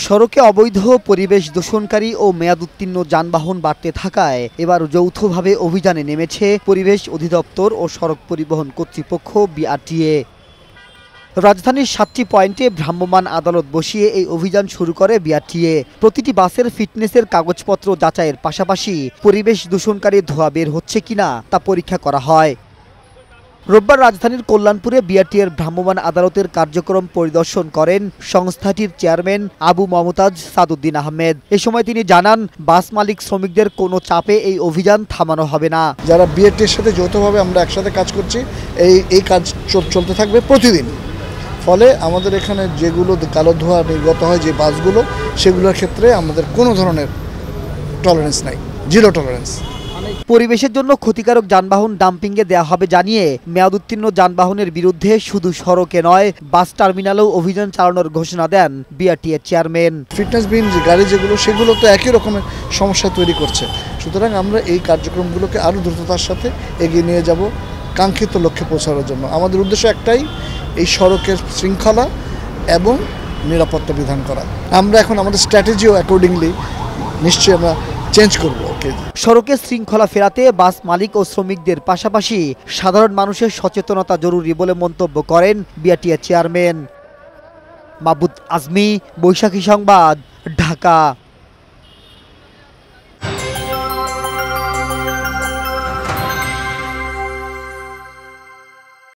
সড়কে অবৈধ পরিবেশ দূষণকারী ও মেয়াদোত্তীর্ণ যানবাহন বাড়তে থাকায় এবার যৌথভাবে অভিযানে নেমেছে পরিবেশ অধিদপ্তর ও সড়ক পরিবহন কর্তৃপক্ষ বিআরটিএ। রাজধানীর ৭টি পয়েন্টে ভ্রাম্যমাণ আদালত বসিয়ে এই অভিযান শুরু করে বিআরটিএ। প্রতিটি বাসের ফিটনেসের কাগজপত্র যাচাইয়ের পাশাপাশি পরিবেশ দূষণকারী ধোঁয়া বের হচ্ছে কিনা তা পরীক্ষা করা হয়। রোববার রাজধানীর কল্যাণপুরে বিআরটিএর ভ্রাম্যমাণ আদালতের কার্যক্রম পরিদর্শন করেন সংস্থাটির চেয়ারম্যান আবু মমতাজ সাদউদ্দিন আহমেদ। এ সময় তিনি জানান, বাস মালিক শ্রমিকদের কোনো চাপে এই অভিযান থামানো হবে না। যারা বিআরটিএর সাথে যৌথভাবে আমরা একসাথে কাজ করছি, এই কাজ চলতে থাকবে প্রতিদিন। ফলে আমাদের এখানে যেগুলো কালো ধোঁয়া নির্গত হয় যে বাসগুলো, সেগুলোর ক্ষেত্রে আমাদের কোনো ধরনের টলারেন্স নাই, জিরো টলারেন্স। পরিবেশের জন্য ক্ষতিকারক যানবাহন ডাম্পিংয়ে দেওয়া হবে জানিয়ে মেয়াদোত্তীর্ণ যানবাহনের বিরুদ্ধে শুধু সড়কে নয়, বাস টার্মিনালেও অভিযান চালানোর ঘোষণা দেন বিআরটিএর চেয়ারম্যান। ফিটনেসবিহীন যে গাড়ি সেগুলো তো একই রকমের সমস্যা তৈরি করছে। সুতরাং আমরা এই কার্যক্রমগুলোকে আরও দ্রুততার সাথে এগিয়ে নিয়ে যাব কাঙ্ক্ষিত লক্ষ্যে পৌঁছানোর জন্য। আমাদের উদ্দেশ্য একটাই, এই সড়কের শৃঙ্খলা এবং নিরাপত্তা বিধান করা। আমরা এখন আমাদের স্ট্র্যাটেজিও অ্যাকর্ডিংলি নিশ্চয়ই আমরা চেঞ্জ করব। সড়কে শৃঙ্খলা ফেরাতে বাস মালিক ও শ্রমিকদের পাশাপাশি সাধারণ মানুষের সচেতনতা জরুরি বলে মন্তব্য করেন বিআরটিএ চেয়ারম্যান। মাহবুব আজমি, বৈশাখী সংবাদ, ঢাকা।